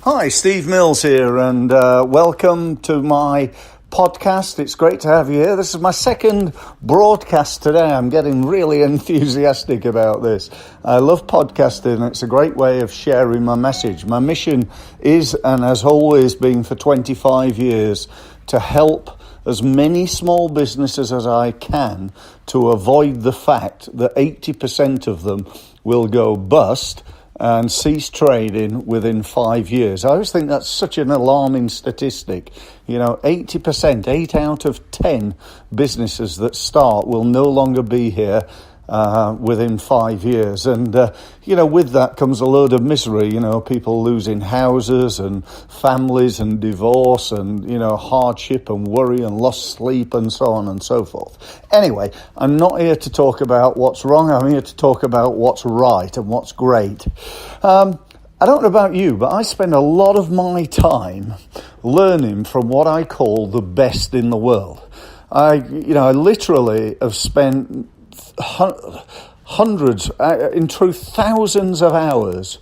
Hi, Steve Mills here, and welcome to my podcast. It's great to have you here. This is my second broadcast today. I'm getting really enthusiastic about this. I love podcasting. It's a great way of sharing my message. My mission is, and has always been for 25 years, to help as many small businesses as I can to avoid the fact that 80% of them will go bust and cease trading within 5 years. I always think that's such an alarming statistic. 80%, 8 out of 10 businesses that start will no longer be here within 5 years. And, with that comes a load of misery, people losing houses and families and divorce and, hardship and worry and lost sleep and so on and so forth. Anyway, I'm not here to talk about what's wrong. I'm here to talk about what's right and what's great. I don't know about you, but I spend a lot of my time learning from what I call the best in the world. I literally have spent hundreds, in truth, thousands of hours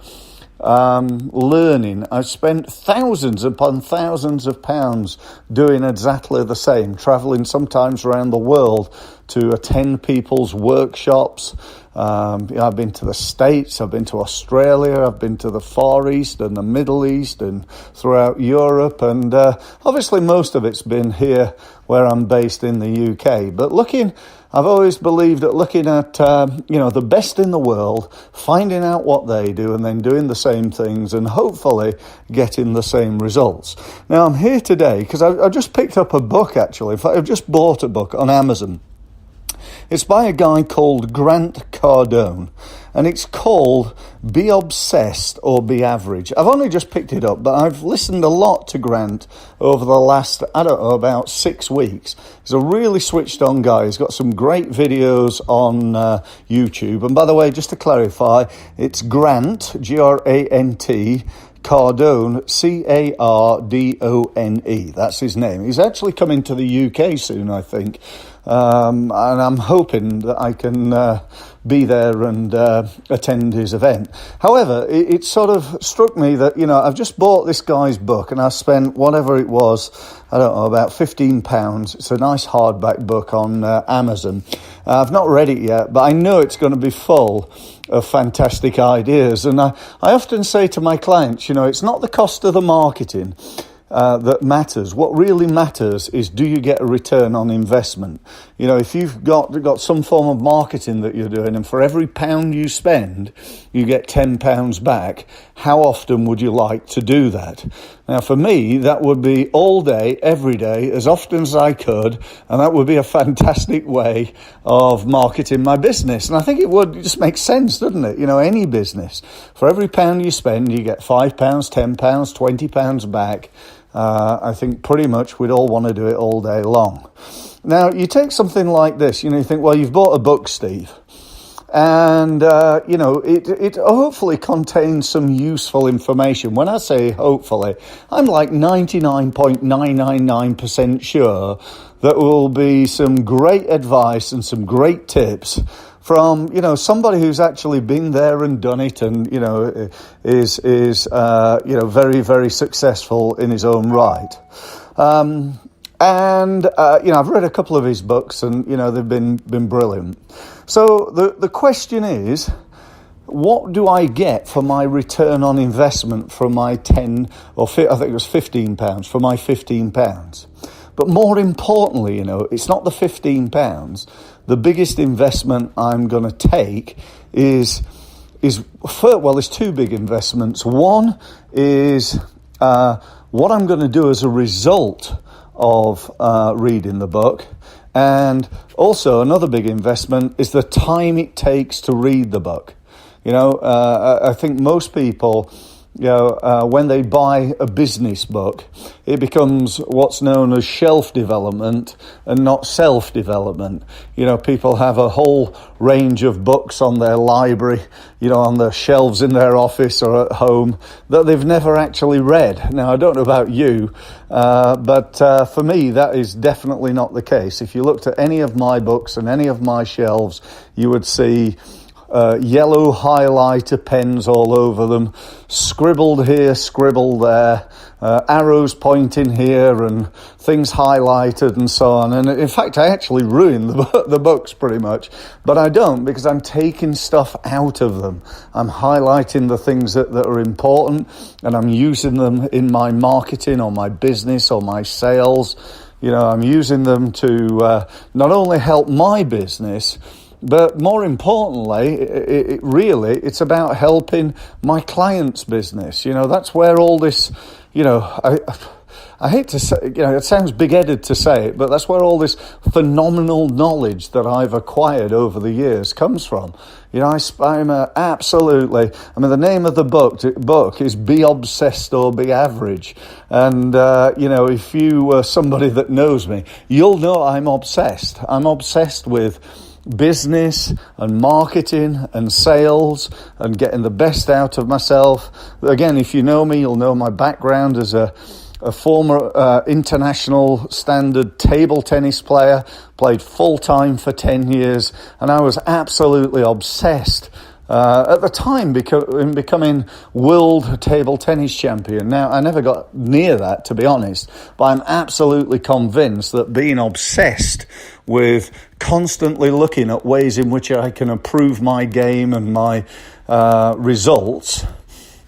learning. I've spent thousands upon thousands of pounds doing exactly the same, traveling sometimes around the world to attend people's workshops. I've been to the States, I've been to Australia, I've been to the Far East and the Middle East and throughout Europe, and obviously most of it's been here where I'm based in the UK. But I've always believed that looking at, the best in the world, finding out what they do and then doing the same things and hopefully getting the same results. Now, I'm here today because I just picked up a book, actually. In fact, I've just bought a book on Amazon. It's by a guy called Grant Cardone, and it's called Be Obsessed or Be Average. I've only just picked it up, but I've listened a lot to Grant over the last, about 6 weeks. He's a really switched on guy. He's got some great videos on YouTube. And by the way, just to clarify, it's Grant, Grant, Cardone, Cardone. That's his name. He's actually coming to the UK soon, I think. And I'm hoping that I can be there and attend his event. However, it sort of struck me that, I've just bought this guy's book and I spent whatever it was, about £15. It's a nice hardback book on Amazon. I've not read it yet, but I know it's going to be full of fantastic ideas. And I often say to my clients, it's not the cost of the marketing that matters. What really matters is, do you get a return on investment? If you've got some form of marketing that you're doing, and for every pound you spend, you get £10 back, how often would you like to do that? Now, for me, that would be all day, every day, as often as I could, and that would be a fantastic way of marketing my business. And I think it just makes sense, doesn't it? Any business. For every pound you spend, you get £5, £10, £20 back. I think pretty much we'd all want to do it all day long. Now, you take something like this, you think, well, you've bought a book, Steve, and, it hopefully contains some useful information. When I say hopefully, I'm like 99.999% sure that will be some great advice and some great tips from, somebody who's actually been there and done it and, is very, very successful in his own right. I've read a couple of his books and, they've been brilliant. So the question is, what do I get for my return on investment from my £15, for my £15? But more importantly, it's not the £15. The biggest investment I'm going to take is there's two big investments. One is what I'm going to do as a result of reading the book. And also another big investment is the time it takes to read the book. I think most people, when they buy a business book, it becomes what's known as shelf development and not self-development. People have a whole range of books on their library, on the shelves in their office or at home that they've never actually read. Now, I don't know about you, but for me, that is definitely not the case. If you looked at any of my books and any of my shelves, you would see yellow highlighter pens all over them, scribbled here, scribbled there, arrows pointing here and things highlighted and so on. And in fact, I actually ruin the books pretty much, but I don't, because I'm taking stuff out of them. I'm highlighting the things that are important, and I'm using them in my marketing or my business or my sales. You know, I'm using them to not only help my business, but more importantly, it's about helping my client's business. You know, that's where all this, you know, I hate to say, you know, it sounds big-headed to say it, but that's where all this phenomenal knowledge that I've acquired over the years comes from. You know, I'm absolutely, I mean, the name of the book is Be Obsessed or Be Average. And, you know, if you are somebody that knows me, you'll know I'm obsessed. I'm obsessed with business and marketing and sales and getting the best out of myself. Again, if you know me, you'll know my background as a former international standard table tennis player, played full-time for 10 years, and I was absolutely obsessed at the time in becoming world table tennis champion. Now, I never got near that, to be honest, but I'm absolutely convinced that being obsessed with constantly looking at ways in which I can improve my game and my results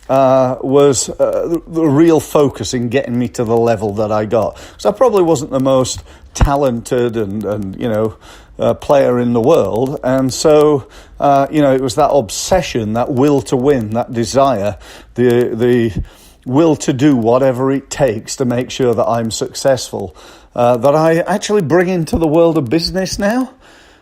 was the real focus in getting me to the level that I got. So I probably wasn't the most talented and you know, player in the world. And so, you know, it was that obsession, that will to win, that desire, the will to do whatever it takes to make sure that I'm successful, that I actually bring into the world of business now.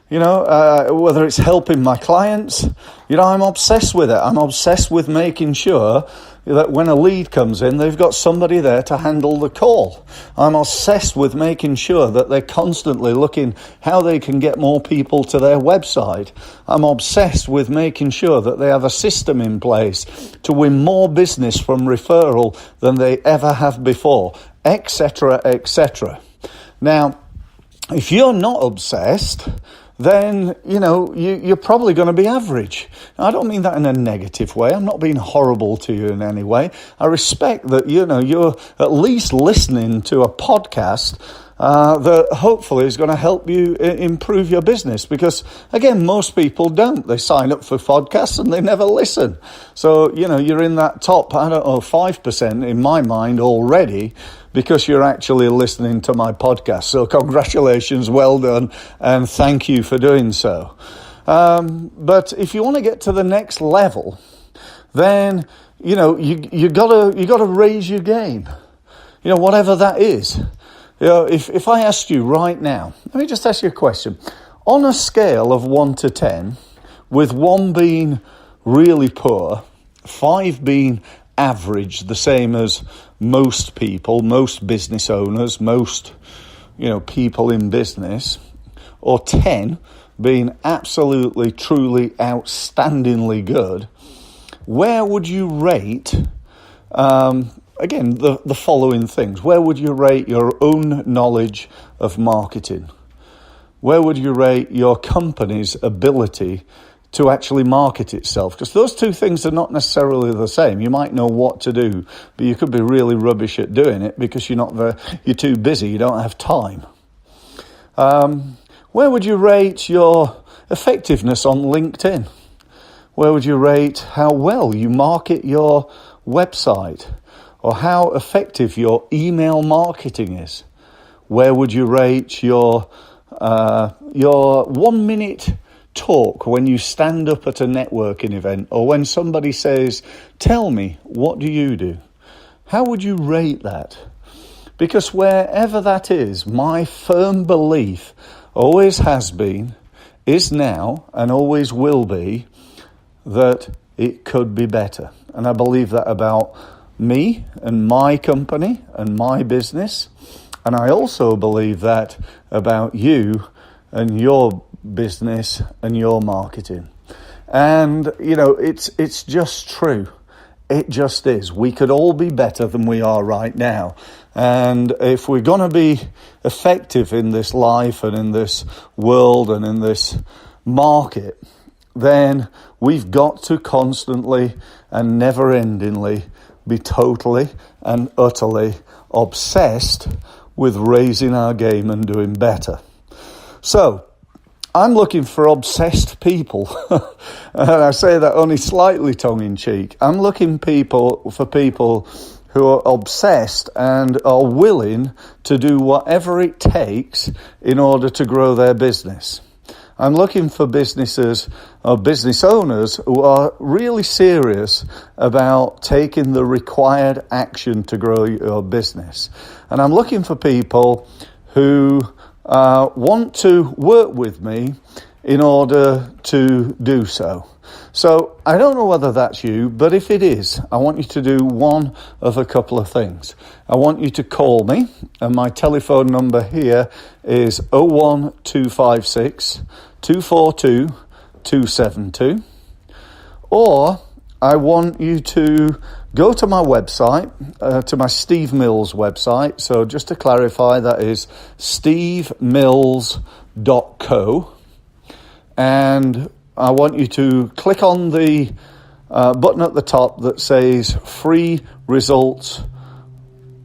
You know, whether it's helping my clients, you know, I'm obsessed with it. I'm obsessed with making sure that when a lead comes in, they've got somebody there to handle the call. I'm obsessed with making sure that they're constantly looking how they can get more people to their website. I'm obsessed with making sure that they have a system in place to win more business from referral than they ever have before, etc., etc. Now, if you're not obsessed, then, you know, you're probably going to be average. Now, I don't mean that in a negative way. I'm not being horrible to you in any way. I respect that, you know, you're at least listening to a podcast that hopefully is going to help you improve your business. Because, again, most people don't. They sign up for podcasts and they never listen. So, you know, you're in that top, 5% in my mind already, because you're actually listening to my podcast. So congratulations, well done, and thank you for doing so. But if you want to get to the next level, then, you know, you gotta raise your game. You know, whatever that is. You know, if I asked you right now, let me just ask you a question. On a scale of 1 to 10, with 1 being really poor, 5 being average, the same as most people, most business owners, most, you know, people in business, or 10 being absolutely, truly, outstandingly good, where would you rate, again, the following things? Where would you rate your own knowledge of marketing? Where would you rate your company's ability to actually market itself? Because those two things are not necessarily the same. You might know what to do, but you could be really rubbish at doing it because you're too busy, you don't have time. Where would you rate your effectiveness on LinkedIn? Where would you rate how well you market your website, or how effective your email marketing is? Where would you rate your 1 minute talk when you stand up at a networking event, or when somebody says, tell me, what do you do? How would you rate that? Because wherever that is, my firm belief always has been, is now, and always will be, that it could be better. And I believe that about me and my company and my business. And I also believe that about you and your business and your marketing. And, you know, it's just true. It just is. We could all be better than we are right now. And if we're going to be effective in this life and in this world and in this market, then we've got to constantly and never-endingly be totally and utterly obsessed with raising our game and doing better. So, I'm looking for obsessed people, and I say that only slightly tongue-in-cheek. I'm looking for people who are obsessed and are willing to do whatever it takes in order to grow their business. I'm looking for businesses or business owners who are really serious about taking the required action to grow your business. And I'm looking for people who want to work with me in order to do so. So I don't know whether that's you, but if it is, I want you to do one of a couple of things. I want you to call me, and my telephone number here is 01256 242 272. Or I want you to go to my website, to my Steve Mills website. So just to clarify, that is stevemills.co. And I want you to click on the button at the top that says free results.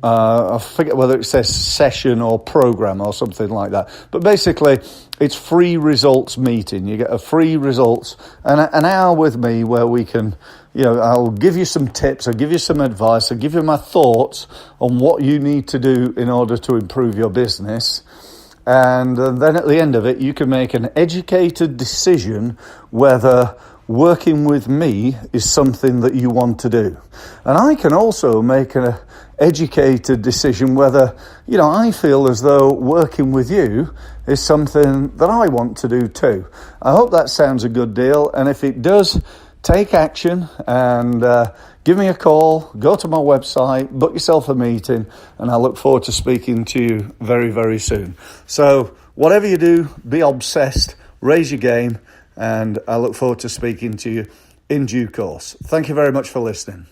I forget whether it says session or program or something like that. But basically, it's free results meeting. You get a free results and an hour with me where we can, I'll give you some tips, I'll give you some advice, I'll give you my thoughts on what you need to do in order to improve your business. And then at the end of it, you can make an educated decision whether working with me is something that you want to do. And I can also make an educated decision whether, I feel as though working with you is something that I want to do too. I hope that sounds a good deal. And if it does, take action and give me a call, go to my website, book yourself a meeting, and I look forward to speaking to you very, very soon. So whatever you do, be obsessed, raise your game, and I look forward to speaking to you in due course. Thank you very much for listening.